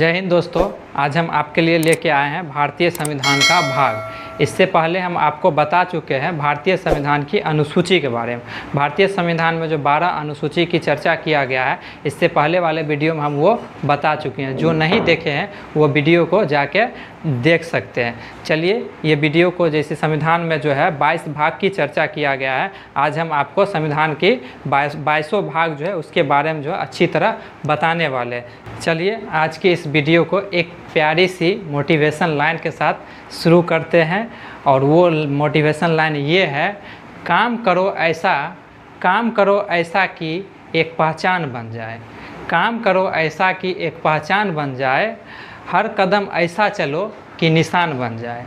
जय हिंद दोस्तों। आज हम आपके लिए लेके आए हैं भारतीय संविधान का भाग। इससे पहले हम आपको बता चुके हैं भारतीय संविधान की अनुसूची के बारे में। भारतीय संविधान में जो 12 अनुसूची की चर्चा किया गया है, इससे पहले वाले वीडियो में हम वो बता चुके हैं। जो नहीं देखे हैं वो वीडियो को जाके देख सकते हैं। चलिए, ये वीडियो को जैसे संविधान में जो है 22 भाग की चर्चा किया गया है, आज हम आपको संविधान की 22 भाग जो है उसके बारे में जो है अच्छी तरह बताने वाले हैं। चलिए, आज की इस वीडियो को एक प्यारी सी मोटिवेशन लाइन के साथ शुरू करते हैं। और वो मोटिवेशन लाइन ये है, काम करो ऐसा कि एक पहचान बन जाए। काम करो ऐसा कि एक पहचान बन जाए। हर कदम ऐसा चलो कि निशान बन जाए।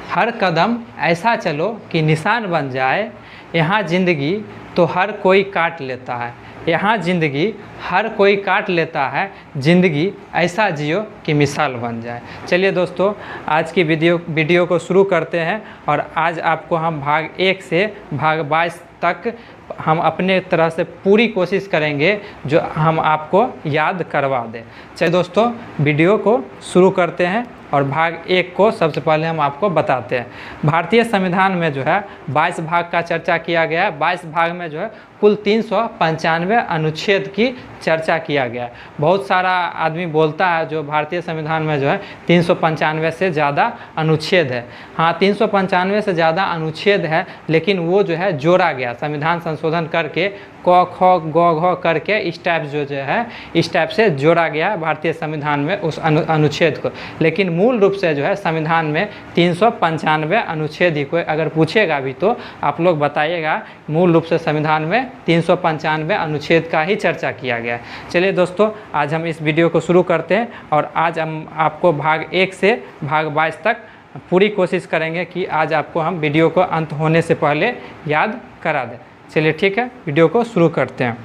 हर कदम ऐसा चलो कि निशान बन जाए। यहाँ ज़िंदगी तो हर कोई काट लेता है। यहाँ ज़िंदगी हर कोई काट लेता है। ज़िंदगी ऐसा जियो कि मिसाल बन जाए। चलिए दोस्तों, आज की वीडियो को शुरू करते हैं। और आज आपको हम भाग 1 से भाग 22 तक हम अपने तरह से पूरी कोशिश करेंगे जो हम आपको याद करवा दें। चलिए दोस्तों, वीडियो को शुरू करते हैं और भाग 1 को सबसे पहले हम आपको बताते हैं। भारतीय संविधान में जो है 22 भाग का चर्चा किया गया है। 22 भाग में जो है कुल 395 अनुच्छेद की चर्चा किया गया है। बहुत सारा आदमी बोलता है जो भारतीय संविधान में जो है 395 से ज़्यादा अनुच्छेद है। हाँ, 395 से ज़्यादा अनुच्छेद है, लेकिन वो जो है जोड़ा गया संविधान संशोधन करके, क ख ग घ करके इस टाइप इस टाइप से जोड़ा गया भारतीय संविधान में उस अनुच्छेद को। लेकिन मूल रूप से जो है संविधान में 395 अनुच्छेद ही, कोई अगर पूछेगा भी तो आप लोग बताइएगा, मूल रूप से संविधान में 395 अनुच्छेद का ही चर्चा किया गया है। चलिए दोस्तों, आज हम इस वीडियो को शुरू करते हैं और आज हम आपको भाग 1 से भाग 22 तक पूरी कोशिश करेंगे कि आज आपको हम वीडियो को अंत होने से पहले याद करा दें। चलिए ठीक है, वीडियो को शुरू करते हैं।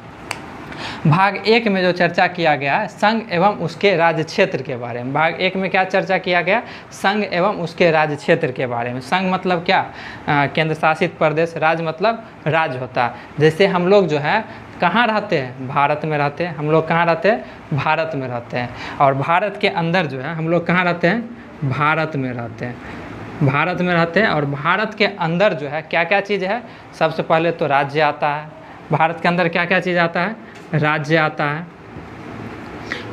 भाग 1 में जो चर्चा किया गया है संघ एवं उसके राज्य क्षेत्र के बारे में। भाग 1 में क्या चर्चा किया गया? संघ एवं उसके राज्य क्षेत्र के बारे में। संघ मतलब क्या? केंद्र शासित प्रदेश। राज्य मतलब राज्य होता है। जैसे हम लोग जो है कहाँ रहते हैं? भारत में रहते हैं। हम लोग कहाँ रहते हैं? भारत में रहते हैं। और भारत के अंदर जो है हम लोग कहाँ रहते हैं? भारत में रहते हैं। भारत में रहते हैं। और भारत के अंदर जो है क्या क्या चीज़ है? सबसे पहले तो राज्य आता है। भारत के अंदर क्या क्या चीज़ आता है? राज्य आता है।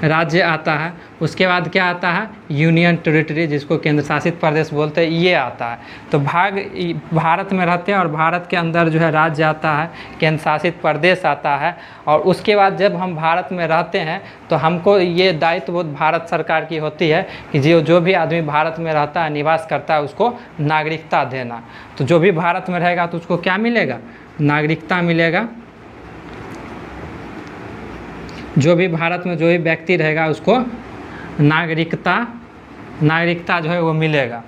राज्य आता है। उसके बाद क्या आता है? यूनियन टेरिटरी, जिसको केंद्र शासित प्रदेश बोलते हैं, ये आता है। तो भारत में रहते हैं और भारत के अंदर जो है राज्य आता है, केंद्र शासित प्रदेश आता है। और उसके बाद जब हम भारत में रहते हैं तो हमको ये दायित्व भारत सरकार की होती है कि जो भी आदमी भारत में रहता है, निवास करता है, उसको नागरिकता देना। तो जो भी भारत में रहेगा तो उसको क्या मिलेगा? नागरिकता मिलेगा। जो भी भारत में जो भी व्यक्ति रहेगा उसको नागरिकता जो है वो मिलेगा।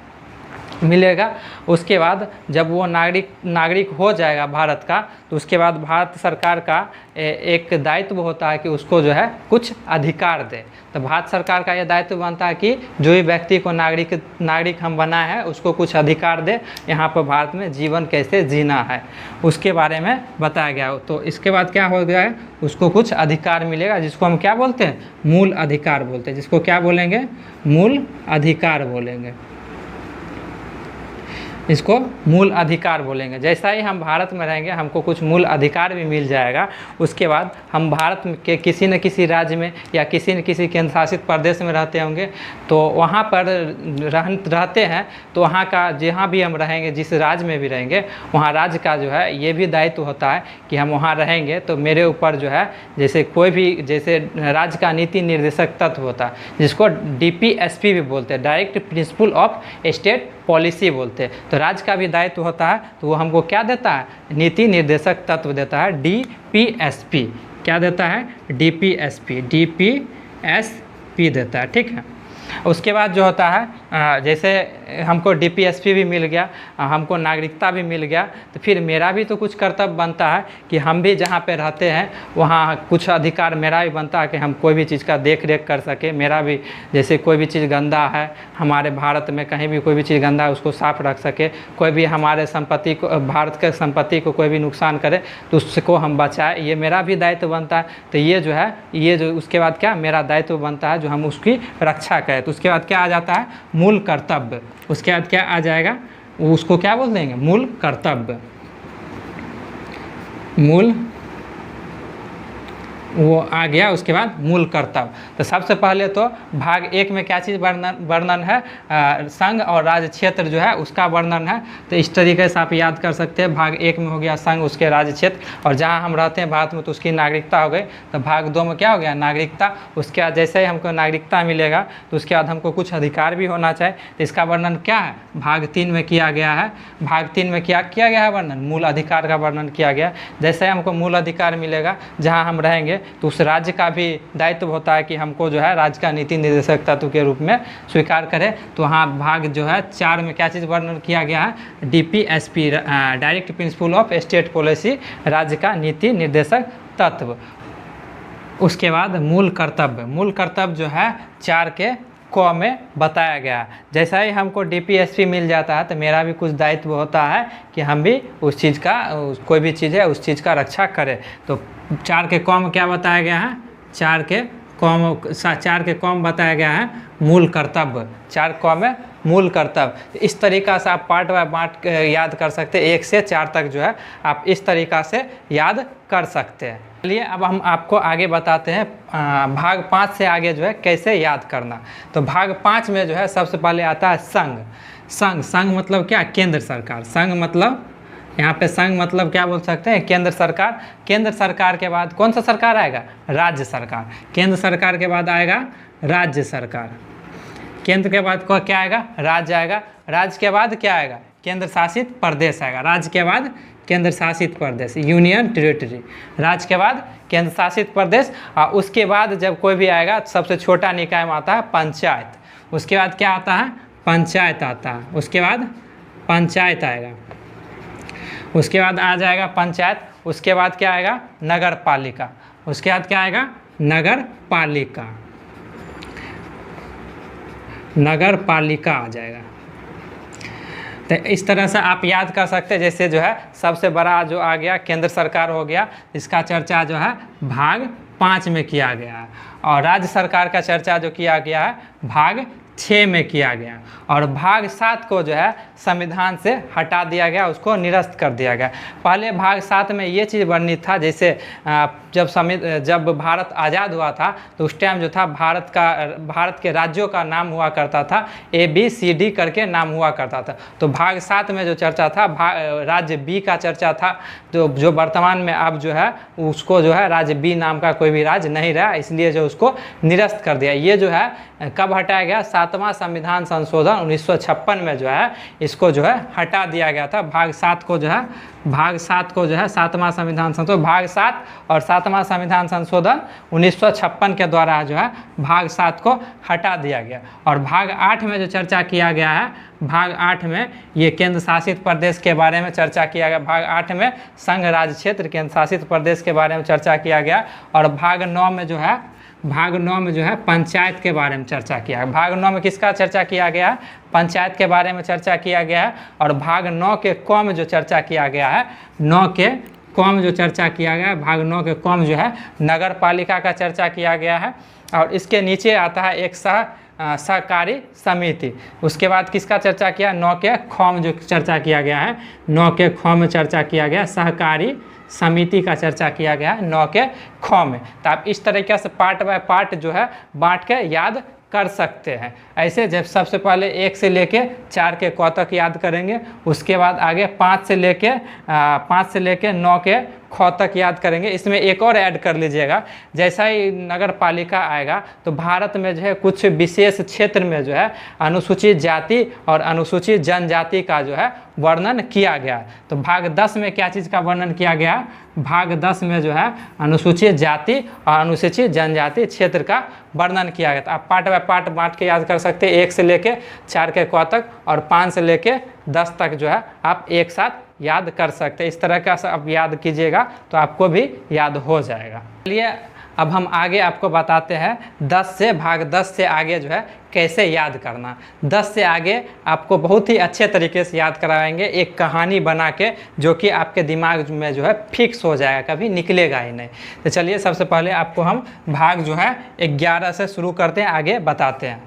उसके बाद जब वो नागरिक हो जाएगा भारत का, तो उसके बाद भारत सरकार का एक दायित्व होता है कि उसको जो है कुछ अधिकार दे। तो भारत सरकार का ये दायित्व बनता है कि जो भी व्यक्ति को नागरिक हम बनाए हैं उसको कुछ अधिकार दे। यहाँ पर भारत में जीवन कैसे जीना है उसके बारे में बताया गया। तो इसके बाद क्या हो गया है? उसको कुछ अधिकार मिलेगा, जिसको हम क्या बोलते हैं? मूल अधिकार बोलते हैं। जिसको क्या बोलेंगे? मूल अधिकार बोलेंगे। इसको मूल अधिकार बोलेंगे। जैसा ही हम भारत में रहेंगे हमको कुछ मूल अधिकार भी मिल जाएगा। उसके बाद हम भारत के किसी न किसी राज्य में या किसी न किसी केंद्र शासित प्रदेश में रहते होंगे, तो वहाँ पर रहते हैं तो वहाँ का जहाँ भी हम रहेंगे, जिस राज्य में भी रहेंगे, वहाँ राज्य का जो है ये भी दायित्व होता है कि हम वहाँ रहेंगे तो मेरे ऊपर जो है जैसे कोई भी, जैसे राज्य का नीति निर्देशक तत्व होता है, जिसको DPSP भी बोलते हैं, direct principle of state policy बोलते हैं। तो राज्य का भी दायित्व होता है, तो वो हमको क्या देता है? नीति निर्देशक तत्व देता है, DPSP। क्या देता है? DPSP देता है। ठीक है। उसके बाद जो होता है जैसे हमको डीपीएसपी भी मिल गया, हमको नागरिकता भी मिल गया, तो फिर मेरा भी तो कुछ कर्तव्य बनता है कि हम भी जहाँ पे रहते हैं वहाँ कुछ अधिकार मेरा भी बनता है कि हम कोई भी चीज़ का देख रेख कर सके। मेरा भी जैसे कोई भी चीज़ गंदा है हमारे भारत में, कहीं भी कोई भी चीज़ गंदा है उसको साफ रख सके, कोई भी हमारे संपत्ति को, भारत के संपत्ति को कोई भी नुकसान करे तो उसको हम बचाए, ये मेरा भी दायित्व बनता है। तो ये जो है, ये जो उसके बाद क्या मेरा दायित्व बनता है जो हम उसकी रक्षा करें। तो उसके बाद क्या आ जाता है, मूल कर्तव्य। उसके बाद क्या आ जाएगा, उसको क्या बोल देंगे, मूल कर्तव्य। मूल वो आ गया, उसके बाद मूल कर्तव्य। तो सबसे पहले तो भाग 1 में क्या चीज़ वर्णन है, संघ और राज्य क्षेत्र जो है उसका वर्णन है। तो इस तरीके से आप याद कर सकते हैं, भाग 1 में हो गया संघ, उसके राज्य क्षेत्र, और जहाँ हम रहते हैं भारत में तो उसकी नागरिकता हो गई। तो भाग 2 में क्या हो गया, नागरिकता। उसके बाद जैसे ही हमको नागरिकता मिलेगा तो उसके बाद हमको कुछ अधिकार भी होना चाहिए। तो इसका वर्णन क्या है, भाग 3 में किया गया है। भाग 3 में क्या किया गया है वर्णन, मूल अधिकार का वर्णन किया गया। जैसे हमको मूल अधिकार मिलेगा जहाँ हम रहेंगे तो उस राज्य का भी दायित्व होता है कि हमको जो है राज्य का नीति निर्देशक तत्व के रूप में स्वीकार करें। तो वहाँ भाग जो है 4 में क्या चीज़ वर्णन किया गया है, DPSP, direct principle of state policy, राज्य का नीति निर्देशक तत्व। उसके बाद मूल कर्तव्य। मूल कर्तव्य जो है 4 के क में बताया गया। जैसा ही हमको डीपीएसपी मिल जाता है तो मेरा भी कुछ दायित्व होता है कि हम भी उस चीज़ का, कोई भी चीज़ है उस चीज़ का रक्षा करें। तो 4 के क में क्या बताया गया है, 4 के क में बताया गया है मूल कर्तव्य। 4 क में मूल कर्तव्य। इस तरीक़ा से आप पार्ट बाय पार्ट याद कर सकते हैं, 1 से 4 तक जो है आप इस तरीक़ा से याद कर सकते हैं। चलिए अब हम आपको आगे बताते हैं भाग 5 से आगे जो है कैसे याद करना। तो भाग 5 में जो है सबसे पहले आता है संघ। संघ मतलब क्या, केंद्र सरकार। संघ मतलब, यहाँ पे संघ मतलब क्या बोल सकते हैं, केंद्र सरकार। केंद्र सरकार के बाद कौन सा सरकार आएगा, राज्य सरकार। केंद्र सरकार के बाद आएगा राज्य सरकार। केंद्र के बाद क्या आएगा, राज्य आएगा। राज्य के बाद क्या आएगा, केंद्र शासित प्रदेश आएगा। राज्य के बाद केंद्र शासित प्रदेश, यूनियन टेरिटरी। राज्य के बाद केंद्र शासित प्रदेश, और उसके बाद जब कोई भी आएगा सबसे छोटा निकाय में आता है पंचायत। उसके बाद क्या आता है, पंचायत आता है। उसके बाद पंचायत आएगा। उसके बाद आ जाएगा पंचायत। उसके बाद क्या आएगा, नगर पालिका। उसके बाद क्या आएगा, नगर पालिका। नगर पालिका आ जाएगा। तो इस तरह से आप याद कर सकते हैं। जैसे जो है सबसे बड़ा जो आ गया केंद्र सरकार हो गया, इसका चर्चा जो है भाग 5 में किया गया है। और राज्य सरकार का चर्चा जो किया गया है भाग 6 में किया गया। और भाग 7 को जो है संविधान से हटा दिया गया, उसको निरस्त कर दिया गया। पहले भाग 7 में ये चीज़ वर्णित था, जैसे जब भारत आज़ाद हुआ था तो उस टाइम जो था भारत के राज्यों का नाम हुआ करता था, ABCD करके नाम हुआ करता था। तो भाग 7 में जो चर्चा था राज्य B का चर्चा था, जो वर्तमान में अब जो है उसको जो है राज्य B नाम का कोई भी राज्य नहीं रहा, इसलिए जो उसको निरस्त कर दिया। ये जो है कब हटाया गया, 7वां संविधान संशोधन 1956 में जो है इसको जो है हटा दिया गया था। भाग 7 को जो है 7वां संविधान संशोधन, भाग 7 और 7वां संविधान संशोधन 1956 के द्वारा जो है भाग 7 को हटा दिया गया। और भाग 8 में जो चर्चा किया गया है, भाग 8 में ये केंद्र शासित प्रदेश के बारे में चर्चा किया गया। भाग 8 में संघ राज्य क्षेत्र केंद्र शासित प्रदेश के बारे में चर्चा किया गया। और भाग 9 में जो है पंचायत के बारे में चर्चा किया है। भाग 9 में किसका चर्चा किया गया है, पंचायत के बारे में चर्चा किया गया है। और भाग 9 के क में जो चर्चा किया गया है, 9 के क में जो चर्चा किया गया है, भाग 9 के क में जो है नगर पालिका का चर्चा किया गया है। और इसके नीचे आता है एक सहकारी समिति। उसके बाद किसका चर्चा किया, 9 के ख में जो चर्चा किया गया है, 9 के ख में चर्चा किया गया सहकारी समिति का चर्चा किया गया है 9 के ख में। तो आप इस तरीके से पार्ट बाय पार्ट जो है बांट के याद कर सकते हैं। ऐसे जब सबसे पहले 1 से लेके 4 के क तक याद करेंगे, उसके बाद आगे 5 से लेके 9 के ख तक याद करेंगे। इसमें एक और ऐड कर लीजिएगा, जैसा ही नगर पालिका आएगा तो भारत में जो है कुछ विशेष क्षेत्र में जो है अनुसूचित जाति और अनुसूचित जनजाति का जो है वर्णन किया गया। तो भाग 10 में क्या चीज़ का वर्णन किया गया? भाग 10 में जो है अनुसूचित जाति और अनुसूचित जनजाति क्षेत्र का वर्णन किया गया। तो आप पार्ट बाय पार्ट बांट के याद कर सकते हैं, 1 से लेके 4 के क तक और 5 से लेके 10 तक जो है आप एक साथ याद कर सकते हैं। इस तरह का आप याद कीजिएगा तो आपको भी याद हो जाएगा। चलिए अब हम आगे आपको बताते हैं 10 से भाग 10 से आगे जो है कैसे याद करना। 10 से आगे आपको बहुत ही अच्छे तरीके से याद कराएंगे, एक कहानी बना के, जो कि आपके दिमाग में जो है फिक्स हो जाएगा, कभी निकलेगा ही नहीं। तो चलिए सबसे पहले आपको हम भाग जो है 11 से शुरू करते हैं, आगे बताते हैं।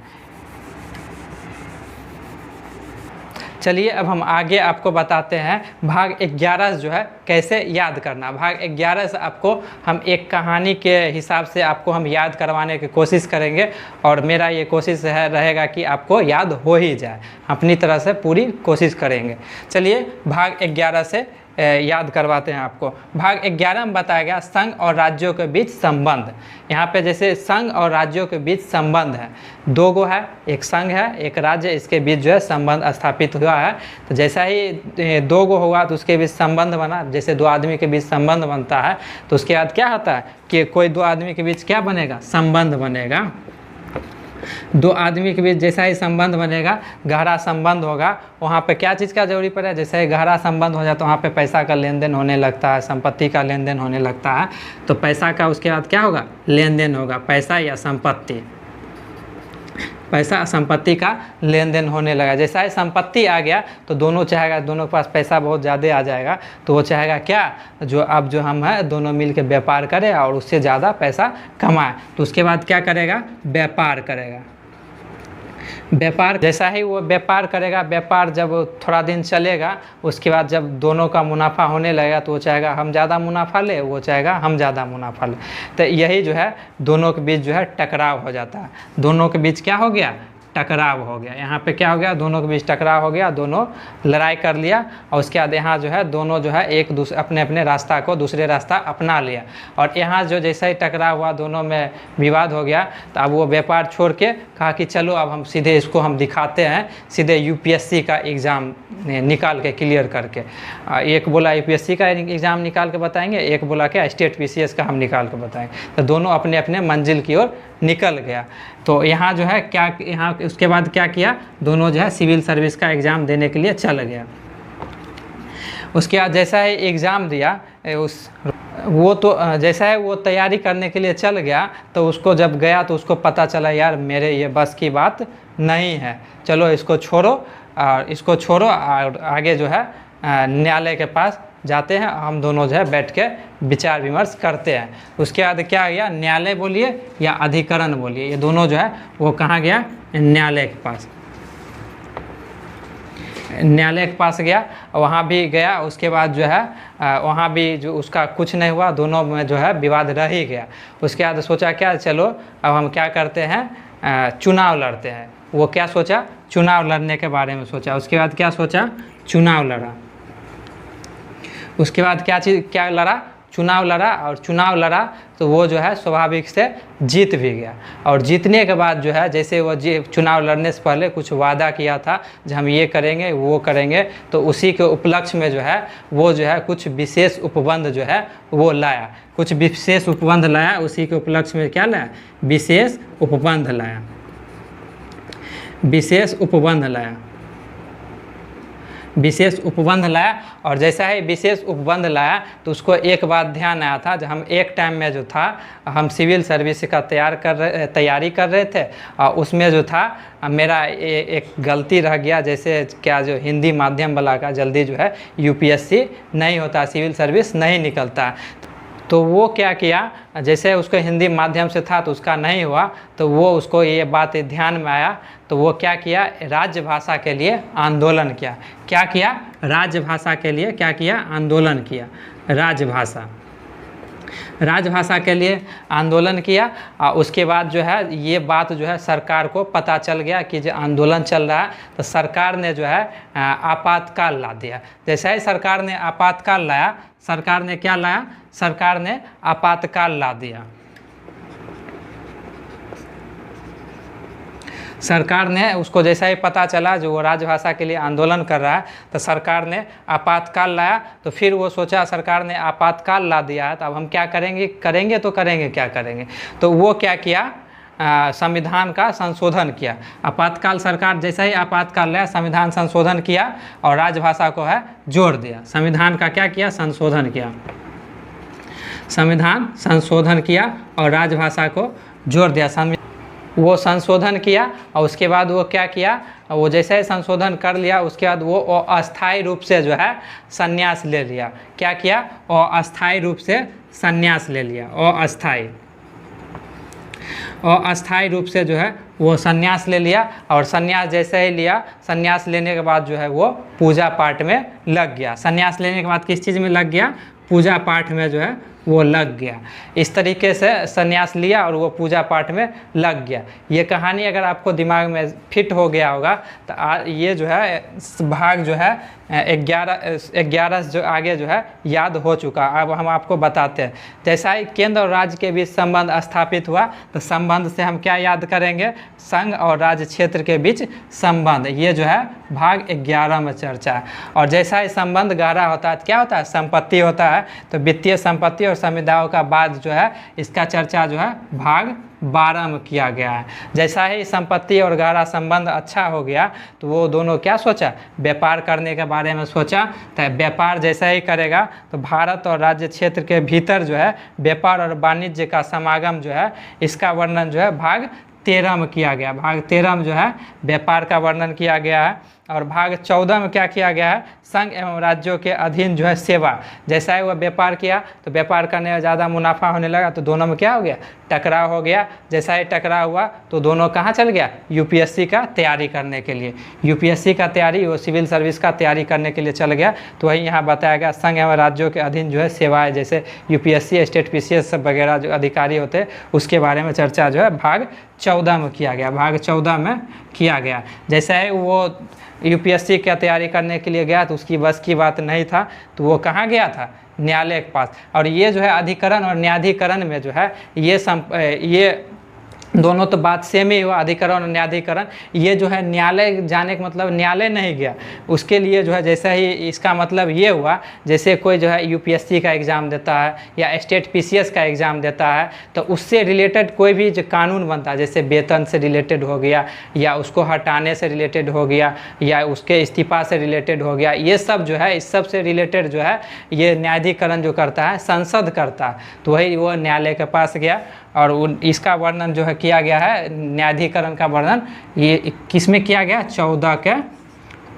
चलिए अब हम आगे आपको बताते हैं भाग 11 जो है कैसे याद करना। भाग 11 से आपको हम एक कहानी के हिसाब से आपको हम याद करवाने की कोशिश करेंगे और मेरा ये कोशिश रहेगा कि आपको याद हो ही जाए, अपनी तरह से पूरी कोशिश करेंगे। चलिए भाग 11 से याद करवाते हैं आपको। भाग 11 में बताया गया संघ और राज्यों के बीच संबंध। यहाँ पे जैसे संघ और राज्यों के बीच संबंध है, दो गो है, एक संघ है एक राज्य, इसके बीच जो है संबंध स्थापित हुआ है। तो जैसा ही 2 गो हुआ तो उसके बीच संबंध बना, जैसे 2 आदमी के बीच संबंध बनता है तो उसके बाद क्या होता है कि कोई 2 आदमी के बीच क्या बनेगा? संबंध बनेगा। 2 आदमी के बीच जैसा ही संबंध बनेगा, गहरा संबंध होगा, वहाँ पे क्या चीज़ का जरूरी पड़ा है? जैसे ही गहरा संबंध हो जाए तो वहाँ पे पैसा का लेन देन होने लगता है, संपत्ति का लेन देन होने लगता है। तो पैसा का उसके बाद क्या होगा? लेन देन होगा, पैसा या संपत्ति, पैसा संपत्ति का लेन देन होने लगा। जैसा ही संपत्ति आ गया तो दोनों चाहेगा, दोनों के पास पैसा बहुत ज़्यादा आ जाएगा तो वो चाहेगा क्या? जो अब जो हम है दोनों मिल के व्यापार करें और उससे ज़्यादा पैसा कमाए। तो उसके बाद क्या करेगा? व्यापार करेगा। व्यापार जैसा ही वो व्यापार करेगा, व्यापार जब थोड़ा दिन चलेगा उसके बाद जब दोनों का मुनाफा होने लगेगा तो वो चाहेगा हम ज़्यादा मुनाफा ले, वो चाहेगा हम ज़्यादा मुनाफा ले। तो यही जो है दोनों के बीच जो है टकराव हो जाता है। दोनों के बीच क्या हो गया? टकराव हो गया। यहाँ पे क्या हो गया? दोनों के बीच टकराव हो गया, दोनों लड़ाई कर लिया और उसके बाद यहाँ जो है दोनों जो है एक दूसरे अपने अपने रास्ता को दूसरे रास्ता अपना लिया। और यहाँ जो जैसा ही टकराव हुआ, दोनों में विवाद हो गया, तो अब वो व्यापार छोड़ के कहा कि चलो अब हम सीधे इसको हम दिखाते हैं, सीधे यूपीएससी का एग्ज़ाम निकाल के क्लियर करके। एक बोला यूपीएससी का एग्ज़ाम निकाल के बताएंगे, एक बोला क्या स्टेट पीसीएस का हम निकाल के बताएंगे। तो दोनों अपने अपने मंजिल की ओर निकल गया। तो यहाँ जो है क्या, यहाँ उसके बाद क्या किया? दोनों जो है सिविल सर्विस का एग्ज़ाम देने के लिए चल गया। उसके बाद जैसा ही एग्ज़ाम दिया वो तो जैसा है वो तैयारी करने के लिए चल गया, तो उसको जब गया तो उसको पता चला यार मेरे ये बस की बात नहीं है, चलो इसको छोड़ो और आगे जो है न्यायालय के पास जाते हैं, हम दोनों जो है बैठ के विचार विमर्श करते हैं। उसके बाद क्या गया? न्यायालय बोलिए या अधिकरण बोलिए, ये दोनों जो है वो कहाँ गया? न्यायालय के पास। न्यायालय के पास गया, वहाँ भी गया। उसके बाद जो है वहाँ भी जो उसका कुछ नहीं हुआ, दोनों में जो है विवाद रह ही गया। उसके बाद सोचा क्या, चलो अब हम क्या करते हैं, चुनाव लड़ते हैं। वो क्या सोचा? चुनाव लड़ने के बारे में सोचा। उसके बाद क्या सोचा? चुनाव लड़ा। उसके बाद क्या लड़ा? चुनाव लड़ा। और चुनाव लड़ा तो वो जो है स्वाभाविक से जीत भी गया। और जीतने के बाद जो है जैसे वो चुनाव लड़ने से पहले कुछ वादा किया था जो हम ये करेंगे वो करेंगे, तो उसी के उपलक्ष्य में जो है वो जो है कुछ विशेष उपबंध जो है वो लाया, कुछ विशेष उपबंध लाया। उसी के उपलक्ष्य में क्या लाया? विशेष उपबंध लाया, विशेष उपबंध लाया, विशेष उपबंध लाया। और जैसा ही विशेष उपबंध लाया तो उसको एक बात ध्यान आया था, जब हम एक टाइम में जो था हम सिविल सर्विस का तैयारी कर रहे थे और उसमें जो था मेरा एक गलती रह गया, जैसे क्या जो हिंदी माध्यम वाला का जल्दी जो है यूपीएससी नहीं होता, सिविल सर्विस नहीं निकलता। तो वो क्या किया, जैसे उसको हिंदी माध्यम से था तो उसका नहीं हुआ, तो वो उसको ये बात ध्यान में आया तो वो क्या किया? राजभाषा के लिए आंदोलन किया। क्या किया? राजभाषा के लिए क्या किया? आंदोलन किया। राजभाषा, राजभाषा के लिए आंदोलन किया। और उसके बाद जो है ये बात जो है सरकार को पता चल गया कि जो आंदोलन चल रहा है, तो सरकार ने जो है आपातकाल ला दिया। जैसे ही सरकार ने आपातकाल लाया, सरकार ने क्या लाया? सरकार ने आपातकाल ला दिया। सरकार ने उसको जैसा ही पता चला जो वो राजभाषा के लिए आंदोलन कर रहा है, तो सरकार ने आपातकाल लाया। तो फिर वो सोचा सरकार ने आपातकाल ला दिया है, तो अब हम क्या करेंगे? तो करेंगे क्या करेंगे? तो वो क्या किया? संविधान का संशोधन किया। आपातकाल सरकार जैसा ही आपातकाल लाया, संविधान संशोधन किया और राजभाषा को है जोड़ दिया। संविधान का क्या किया? संशोधन किया। संविधान संशोधन किया और राजभाषा को जोड़ दिया। वो संशोधन किया और उसके बाद वो क्या किया? वो जैसे ही संशोधन कर लिया, उसके बाद वो अस्थायी रूप से जो है संन्यास ले लिया। क्या किया? अस्थायी रूप से संन्यास ले लिया। अस्थायी रूप से जो है वो संन्यास ले लिया। और संन्यास जैसे ही लिया, संन्यास लेने के बाद जो है वो पूजा पाठ में लग गया। संन्यास लेने के बाद किस चीज़ में लग गया? पूजा पाठ में जो है वो लग गया। इस तरीके से संन्यास लिया और वो पूजा पाठ में लग गया। ये कहानी अगर आपको दिमाग में फिट हो गया होगा तो ये जो है भाग जो है 11 जो आगे जो है याद हो चुका। अब हम आपको बताते हैं। जैसा ही केंद्र और राज्य के बीच संबंध स्थापित हुआ, तो संबंध से हम क्या याद करेंगे? संघ और राज्य क्षेत्र के बीच संबंध। ये जो है भाग 11 में चर्चा है। और जैसा ही संबंध गहरा होता है तो क्या होता है? संपत्ति होता है। तो वित्तीय संपत्ति और संविदाओं का बाद जो है इसका चर्चा जो है भाग 12 में किया गया है। जैसा ही संपत्ति और गहरा संबंध अच्छा हो गया, तो वो दोनों क्या सोचा? व्यापार करने के बारे में सोचा। तो व्यापार जैसा ही करेगा, तो भारत और राज्य क्षेत्र के भीतर जो है व्यापार और वाणिज्य का समागम जो है, इसका वर्णन जो है भाग 13 में किया गया। भाग 13 में जो है व्यापार का वर्णन किया गया है। और भाग 14 में क्या किया गया है? संघ एवं राज्यों के अधीन जो है सेवा। जैसा ही वह व्यापार किया, तो व्यापार करने में ज़्यादा मुनाफा होने लगा, तो दोनों में क्या हो गया? टकराव हो गया। जैसा ही टकराव हुआ, तो दोनों कहाँ चल गया? यूपीएससी का तैयारी करने के लिए। यूपीएससी का तैयारी, वो सिविल सर्विस का तैयारी करने के लिए चल गया। तो वही यहाँ बताया गया, संघ एवं राज्यों के अधीन जो है सेवाएँ, जैसे यूपीएससी, स्टेट पीसीएस वगैरह जो अधिकारी होते हैं, उसके बारे में चर्चा जो है भाग 14 में किया गया। भाग 14 में किया गया। जैसा ही वो यूपीएससी का तैयारी करने के लिए गया, तो उसकी बस की बात नहीं था, तो वो कहाँ गया था? न्यायालय के पास। और ये जो है अधिकरण और न्यायाधिकरण में जो है ये दोनों तो बात सेम ही हुआ, अधिकरण और न्यायाधिकरण। ये जो है न्यायालय जाने का मतलब न्यायालय नहीं गया, उसके लिए जो है जैसा ही इसका मतलब ये हुआ, जैसे कोई जो है यूपीएससी का एग्ज़ाम देता है या स्टेट पीसीएस का एग्ज़ाम देता है, तो उससे रिलेटेड कोई भी जो कानून बनता है, जैसे वेतन से रिलेटेड हो गया, या उसको हटाने से रिलेटेड हो गया, या उसके इस्तीफा से रिलेटेड हो गया, ये सब जो है इस सब से रिलेटेड जो है ये न्यायाधिकरण जो करता है, संसद करता है। तो वही वो न्यायालय के पास गया और इसका वर्णन जो है किया गया है, न्यायाधिकरण का वर्णन ये किस में किया गया? 14 के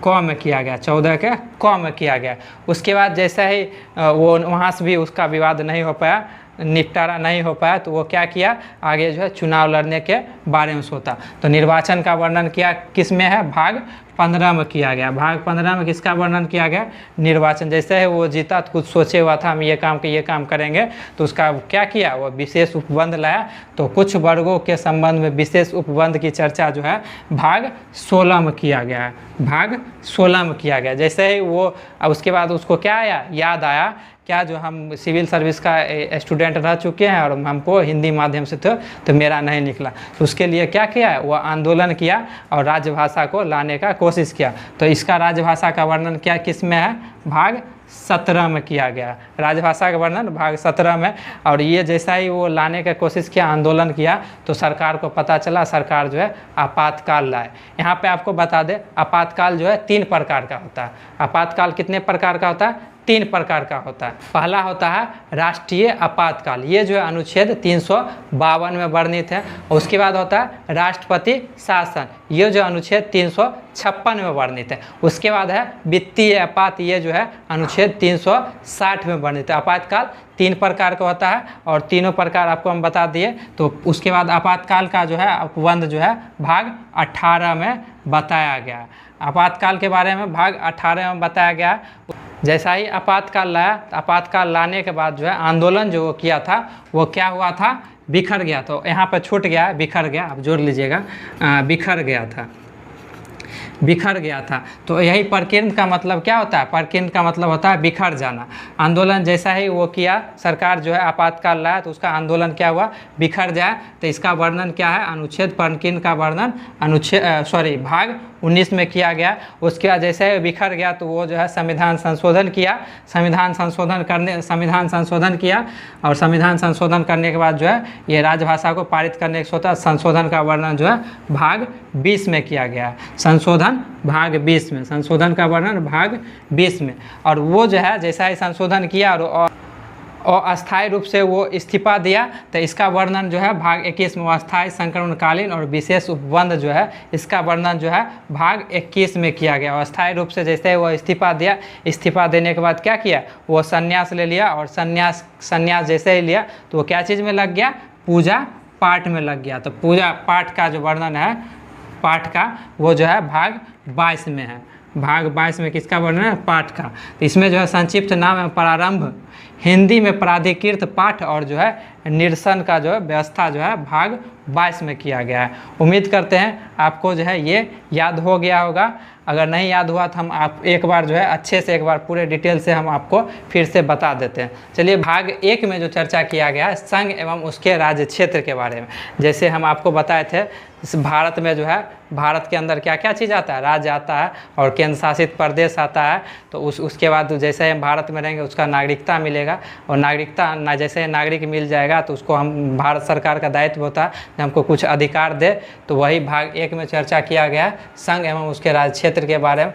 क में किया गया। 14 के क में किया गया। उसके बाद जैसा ही वो वहाँ से भी उसका विवाद नहीं हो पाया, निपटारा नहीं हो पाया, तो वो क्या किया? आगे जो है चुनाव लड़ने के बारे में सोचा। तो निर्वाचन का वर्णन किया किस में है? भाग 15 में किया गया। भाग 15 में किसका वर्णन किया गया? निर्वाचन। जैसे है वो जीता, तो कुछ सोचे हुआ था हम ये काम करेंगे, तो उसका क्या किया? वो विशेष उपबंध लाया। तो कुछ वर्गों के संबंध में विशेष उपबंध की चर्चा जो है भाग 16 में किया गया है। भाग 16 में किया गया। जैसे ही वो उसके बाद उसको क्या आया? याद आया क्या, जो हम सिविल सर्विस का स्टूडेंट रह चुके हैं और हमको हिंदी माध्यम से तो मेरा नहीं निकला, तो उसके लिए क्या किया? वो आंदोलन किया और राजभाषा को लाने का कोशिश किया। तो इसका राजभाषा का वर्णन क्या किस में है? भाग 17 में किया गया। राजभाषा का वर्णन भाग 17 में। और ये जैसा ही वो लाने का कोशिश किया, आंदोलन किया, तो सरकार को पता चला, सरकार जो है आपातकाल लाए। यहाँ पे आपको बता दें, आपातकाल जो है 3 प्रकार का होता है। आपातकाल कितने प्रकार का होता है? 3 प्रकार का होता है। पहला होता है राष्ट्रीय आपातकाल, ये जो है अनुच्छेद 352 में वर्णित है। उसके बाद होता है राष्ट्रपति शासन, ये जो अनुच्छेद 356 में वर्णित है। उसके बाद है वित्तीय आपात, ये जो है अनुच्छेद 360 में वर्णित है। आपातकाल 3 प्रकार का होता है और तीनों प्रकार आपको हम बता दिए। तो उसके बाद आपातकाल का जो है उपबंध जो है भाग 18 में बताया गया। आपातकाल के बारे में भाग 18 में बताया गया। जैसा ही आपातकाल लाया, तो आपातकाल लाने के बाद जो है आंदोलन जो वो किया था वो क्या हुआ था, बिखर गया। तो यहाँ पर छूट गया, बिखर गया, आप जोड़ लीजिएगा, बिखर गया था, बिखर गया था। तो यही प्रकीर्णन का मतलब क्या होता है, प्रकीर्णन का मतलब होता है बिखर जाना। आंदोलन जैसा ही वो किया, सरकार जो है आपातकाल लाया, तो उसका आंदोलन क्या हुआ, बिखर जाए। तो इसका वर्णन क्या है, अनुच्छेद प्रकीर्णन का वर्णन भाग 19 में किया गया। उसके बाद जैसे ही बिखर गया तो वो जो है संविधान संशोधन किया, संविधान संशोधन किया, और संविधान संशोधन करने के बाद जो है ये राजभाषा को पारित करने के स्वतः संशोधन का वर्णन जो है भाग 20 में किया गया। संशोधन भाग 20 में, संशोधन का वर्णन भाग 20 में। और वो जो है जैसा ही संशोधन किया और अस्थायी रूप से वो इस्तीफा दिया, तो इसका वर्णन जो है भाग 21 में, अस्थायी संक्रमणकालीन और विशेष उपबंध जो है इसका वर्णन जो है भाग 21 में किया गया। और अस्थायी रूप से जैसे वो इस्तीफा दिया, इस्तीफा देने के बाद क्या किया, वो संन्यास ले लिया, और संन्यास जैसे ही लिया तो वो क्या चीज़ में लग गया, पूजा पाठ में लग गया। तो पूजा पाठ का जो वर्णन है, पाठ का, वो जो है भाग 22 में है। भाग 22 में किसका वर्णन है, पाठ का। तो इसमें जो है संक्षिप्त नाम है प्रारंभ, हिंदी में प्राधिकृत पाठ और जो है निरसन का जो है व्यवस्था जो है भाग 22 में किया गया है। उम्मीद करते हैं आपको जो है ये याद हो गया होगा। अगर नहीं याद हुआ तो हम आप एक बार जो है अच्छे से एक बार पूरे डिटेल से हम आपको फिर से बता देते हैं। चलिए, भाग 1 में जो चर्चा किया गया है संघ एवं उसके राज्य क्षेत्र के बारे में। जैसे हम आपको बताए थे, इस भारत में जो है, भारत के अंदर क्या क्या चीज़ आता है, राज्य आता है और केंद्र शासित प्रदेश आता है। तो उसके बाद जैसे हम भारत में रहेंगे उसका नागरिकता मिलेगा, और नागरिकता जैसे नागरिक मिल जाएगा तो उसको हम, भारत सरकार का दायित्व होता है कि हमको कुछ अधिकार दे। तो वही भाग 1 में चर्चा किया गया है संघ एवं उसके राज्य क्षेत्र के बारे में।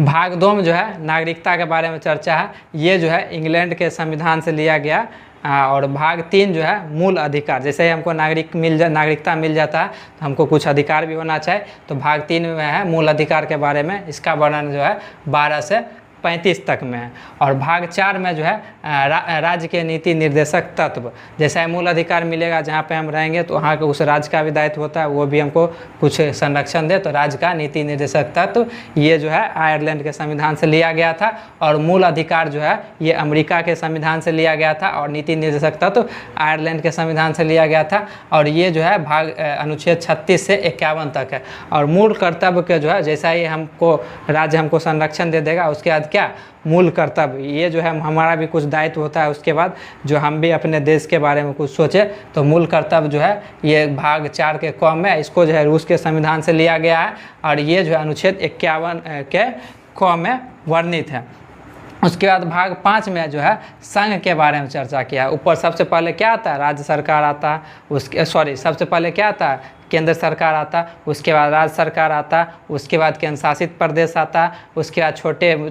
भाग 2 में जो है नागरिकता के बारे में चर्चा है, ये जो है इंग्लैंड के संविधान से लिया गया। और भाग 3 जो है मूल अधिकार, जैसे ही हमको नागरिकता मिल जाता है तो हमको कुछ अधिकार भी होना चाहिए। तो भाग 3 में है मूल अधिकार के बारे में, इसका वर्णन जो है 12 से 35 तक में है। और भाग 4 में जो है राज्य के नीति निर्देशक तत्व, जैसा मूल अधिकार मिलेगा जहाँ पे हम रहेंगे तो वहाँ के उस राज्य का भी दायित्व होता है, वो भी हमको कुछ संरक्षण दे। तो राज्य का नीति निर्देशक तत्व ये जो है आयरलैंड के संविधान से लिया गया था। और मूल अधिकार जो है ये अमेरिका के संविधान से लिया गया था, और नीति निर्देशक तत्व आयरलैंड के संविधान से लिया गया था। और ये जो है भाग अनुच्छेद 36 से 51 तक है। और मूल कर्तव्य के जो है, जैसा ही हमको राज्य हमको संरक्षण दे देगा, उसके बाद क्या, मूल कर्तव्य, ये जो है हमारा भी कुछ दायित्व होता है। उसके बाद जो हम भी अपने देश के बारे में कुछ सोचे, तो मूल कर्तव्य जो है ये भाग 4 के क में, इसको जो है रूस के संविधान से लिया गया है। और ये जो है अनुच्छेद 51 के क में वर्णित है। उसके बाद भाग 5 में जो है संघ के बारे में चर्चा किया है। ऊपर सबसे पहले क्या आता है, राज्य सरकार आता है, सबसे पहले क्या आता है, केंद्र सरकार आता, उसके बाद राज्य सरकार आता, उसके बाद केंद्र शासित प्रदेश आता, उसके बाद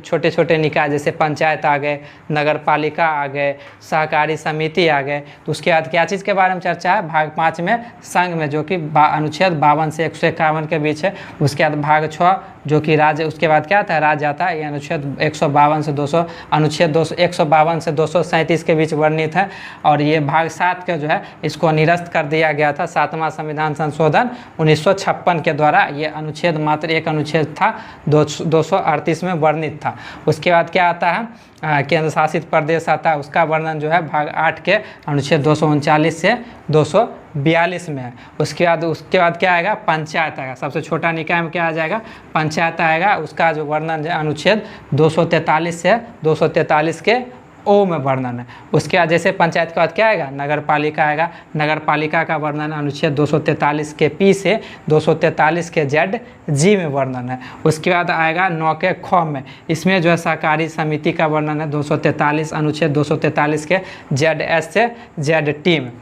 छोटे छोटे निकाय जैसे पंचायत आ गए, नगर पालिका आ गए, सहकारी समिति आ गए। तो उसके बाद क्या चीज़ के बारे में चर्चा है, भाग 5 में संघ में, जो कि अनुच्छेद 52 से 151 के बीच है। उसके बाद भाग 6 जो कि राज्य, उसके बाद क्या आता है, राज्य आता है। ये अनुच्छेद 152 से 200, अनुच्छेद 152 से 237 के बीच वर्णित है। और ये भाग 7 का जो है इसको निरस्त कर दिया गया था 7वां संविधान संशोधन 1956 के द्वारा। ये अनुच्छेद मात्र एक अनुच्छेद था, 238 में वर्णित था। उसके बाद क्या आता है, केंद्र शासित प्रदेश आता है, उसका वर्णन जो है भाग 8 के अनुच्छेद 239 से 242 में है। उसके बाद क्या आएगा, पंचायत आएगा। सबसे छोटा निकाय में क्या आ जाएगा, पंचायत आएगा। उसका जो वर्णन है अनुच्छेद 243 से 243 के ओ में वर्णन है। उसके बाद जैसे पंचायत के बाद क्या आएगा, नगर पालिका आएगा। नगर पालिका का वर्णन अनुच्छेद 243 के पी से 243 के जेड जी में वर्णन है। उसके बाद आएगा 9 के ख में, इसमें जो है सहकारी समिति का वर्णन है 243, अनुच्छेद 243 के जेड एस से जेड टी में।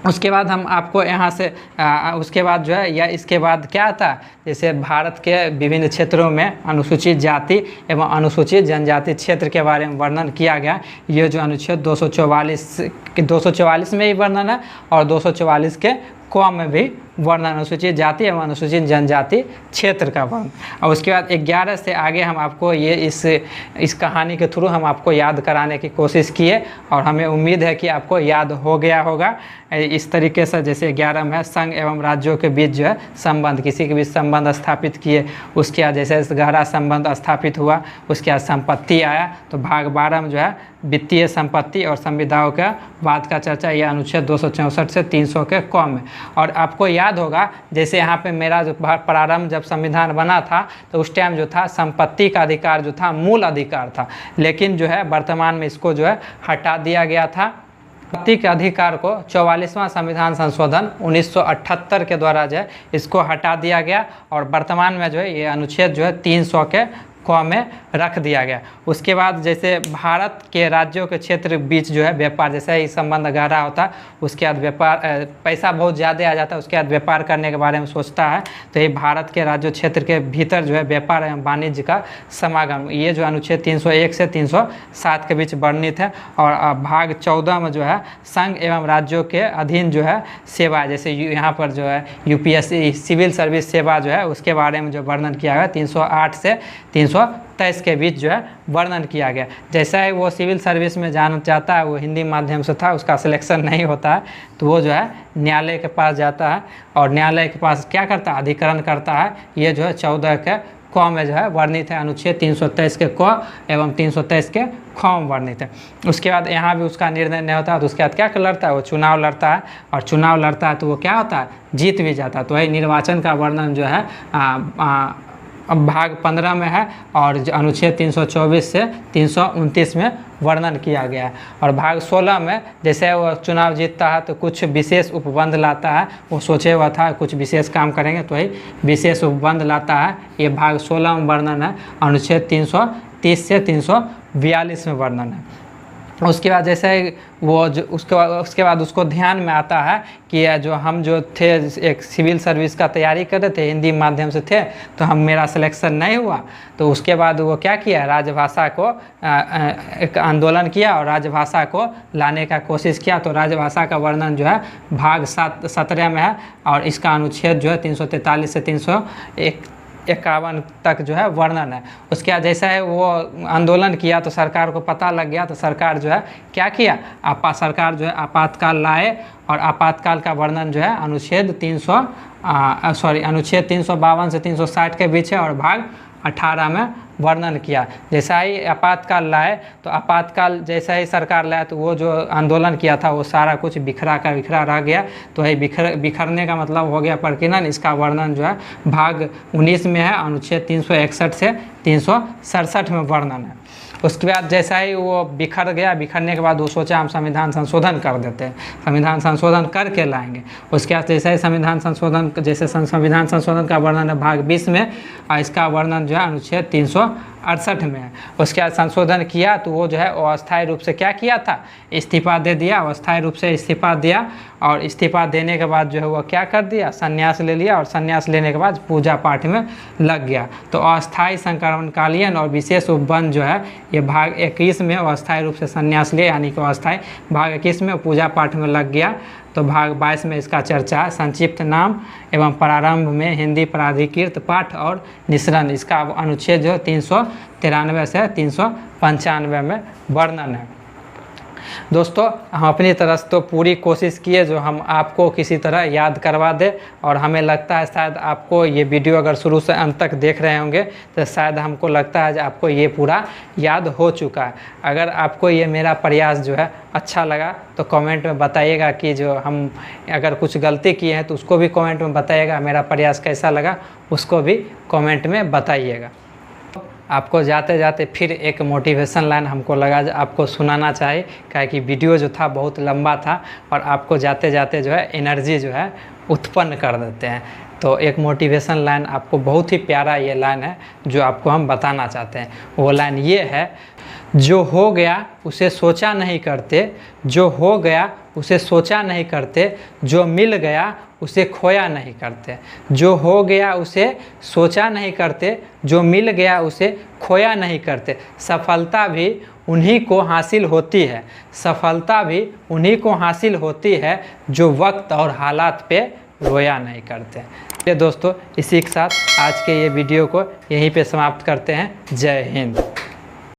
उसके बाद हम आपको यहाँ से उसके बाद जो है, या इसके बाद क्या आता है, जैसे भारत के विभिन्न क्षेत्रों में अनुसूचित जाति एवं अनुसूचित जनजाति क्षेत्र के बारे में वर्णन किया गया। ये जो अनुच्छेद 244 में ही वर्णन है, और 244 के क में भी वर्णन, अनुसूचित जाति एवं अनुसूचित जनजाति क्षेत्र का वर्णन। और उसके बाद 11 से आगे हम आपको ये इस कहानी के थ्रू हम आपको याद कराने की कोशिश किए और हमें उम्मीद है कि आपको याद हो गया होगा। इस तरीके से जैसे 11 में संघ एवं राज्यों के बीच जो है संबंध, किसी के बीच संबंध स्थापित किए, उसके बाद जैसे गहरा संबंध स्थापित हुआ, उसके बाद संपत्ति आया। तो भाग 12 में जो है वित्तीय संपत्ति और संविदाओं का बाद का चर्चा, यह अनुच्छेद 264 से 300 के क में। और आपको याद होगा जैसे यहाँ पे मेरा जो प्रारंभ जब संविधान बना था तो उस टाइम जो था संपत्ति का अधिकार जो था मूल अधिकार था, लेकिन जो है वर्तमान में इसको जो है हटा दिया गया था। संपत्ति के अधिकार को 44वां संविधान संशोधन 1978 के द्वारा जो है इसको हटा दिया गया और वर्तमान में जो है ये अनुच्छेद जो है 300 के क में रख दिया गया। उसके बाद जैसे भारत के राज्यों के क्षेत्र बीच जो है व्यापार, जैसे ही संबंध गहरा होता है उसके बाद व्यापार पैसा बहुत ज़्यादा आ जाता है, उसके बाद व्यापार करने के बारे में सोचता है, तो ये भारत के राज्य क्षेत्र के भीतर जो है व्यापार एवं वाणिज्य का समागम, ये जो अनुच्छेद 301 से 307 के बीच वर्णित है। और भाग 14 में जो है संघ एवं राज्यों के अधीन जो है सेवा, जैसे यहाँ पर जो है UPSC सिविल सर्विस सेवा जो है उसके बारे में जो वर्णन किया गया 308 से 323 के बीच जो है वर्णन किया गया। जैसा ही वो सिविल सर्विस में जाना चाहता है, वो हिंदी माध्यम से था, उसका सिलेक्शन नहीं होता है, तो वो जो है न्यायालय के पास जाता है और न्यायालय के पास क्या करता है, अधिकरण करता है। ये जो है 14 के क में जो है वर्णित है, अनुच्छेद 323 के क एवं 323 के ख में वर्णित है। उसके बाद यहाँ भी उसका निर्णय नहीं होता है, तो उसके बाद क्या लड़ता है, वो चुनाव लड़ता है और चुनाव लड़ता है तो वो क्या होता है, जीत भी जाता है। तो वही निर्वाचन का वर्णन जो है अब भाग 15 में है और अनुच्छेद 324 से 329 में वर्णन किया गया है। और भाग 16 में जैसे वो चुनाव जीतता है तो कुछ विशेष उपबंध लाता है, वो सोचे हुआ था कुछ विशेष काम करेंगे तो वही विशेष उपबंध लाता है। ये भाग 16 में वर्णन है, अनुच्छेद 330 से 342 में वर्णन है। उसके बाद जैसे वो जो उसके बाद उसको ध्यान में आता है कि जो हम जो थे एक सिविल सर्विस का तैयारी कर रहे थे, हिंदी माध्यम से थे, तो हम मेरा सिलेक्शन नहीं हुआ। तो उसके बाद वो क्या किया, राजभाषा को एक आंदोलन किया और राजभाषा को लाने का कोशिश किया। तो राजभाषा का वर्णन जो है भाग 17 में है और इसका अनुच्छेद जो है 343 से 351 तक जो है वर्णन है। उसके बाद जैसा है वो आंदोलन किया तो सरकार को पता लग गया, तो सरकार जो है क्या किया, सरकार जो है आपातकाल लाए और आपातकाल का वर्णन जो है अनुच्छेद 352 से 360 के बीच है और भाग 18 में वर्णन किया। जैसा ही आपातकाल लाए तो आपातकाल जैसा ही सरकार लाए तो वो जो आंदोलन किया था वो सारा कुछ बिखरा रह गया। तो वही बिखरने का मतलब हो गया प्रकीर्णन। इसका वर्णन जो है भाग 19 में है, अनुच्छेद 361 से 367 में वर्णन है। उसके बाद जैसा ही वो बिखर गया, बिखरने के बाद वो सोचा हम संविधान संशोधन कर देते हैं, संविधान संशोधन करके लाएंगे। उसके बाद जैसा ही संविधान संशोधन का वर्णन है भाग 20 में और इसका वर्णन जो है अनुच्छेद 368 में है। उसके बाद संशोधन किया तो वो जो है अस्थायी रूप से क्या किया था, इस्तीफा दे दिया, अस्थायी रूप से इस्तीफा दिया और इस्तीफा देने के बाद जो है वो क्या कर दिया, संन्यास ले लिया और संन्यास लेने के बाद पूजा पाठ में लग गया। तो अस्थायी संक्रमणकालीन और विशेष उपबंध जो है ये भाग 21 में अस्थायी रूप से संन्यास लिया, यानी कि अस्थायी भाग 21 में पूजा पाठ में लग गया। तो भाग 22 में इसका चर्चा है, संक्षिप्त नाम एवं प्रारंभ में हिंदी प्राधिकृत पाठ और निःसरण। इसका अनुच्छेद जो 393 से 395 में वर्णन है। दोस्तों हम अपनी तरफ से तो पूरी कोशिश किए जो हम आपको किसी तरह याद करवा दे, और हमें लगता है शायद आपको ये वीडियो अगर शुरू से अंत तक देख रहे होंगे तो शायद हमको लगता है कि आपको ये पूरा याद हो चुका है। अगर आपको ये मेरा प्रयास जो है अच्छा लगा तो कमेंट में बताइएगा कि जो हम अगर कुछ गलती किए हैं तो उसको भी कमेंट में बताइएगा, मेरा प्रयास कैसा लगा उसको भी कमेंट में बताइएगा। आपको जाते जाते फिर एक मोटिवेशन लाइन हमको लगा आपको सुनाना चाहिए, काहे कि वीडियो जो था बहुत लंबा था और आपको जाते जाते जो है एनर्जी जो है उत्पन्न कर देते हैं। तो एक मोटिवेशन लाइन आपको बहुत ही प्यारा ये लाइन है जो आपको हम बताना चाहते हैं। वो लाइन ये है, जो हो गया उसे सोचा नहीं करते, जो हो गया उसे सोचा नहीं करते, जो मिल गया उसे खोया नहीं करते। जो हो गया उसे सोचा नहीं करते, जो मिल गया उसे खोया नहीं करते। सफलता भी उन्हीं को हासिल होती है, सफलता भी उन्हीं को हासिल होती है जो वक्त और हालात पे रोया नहीं करते। चलिए दोस्तों, इसी के साथ आज के ये वीडियो को यहीं पे समाप्त करते हैं। जय हिंद।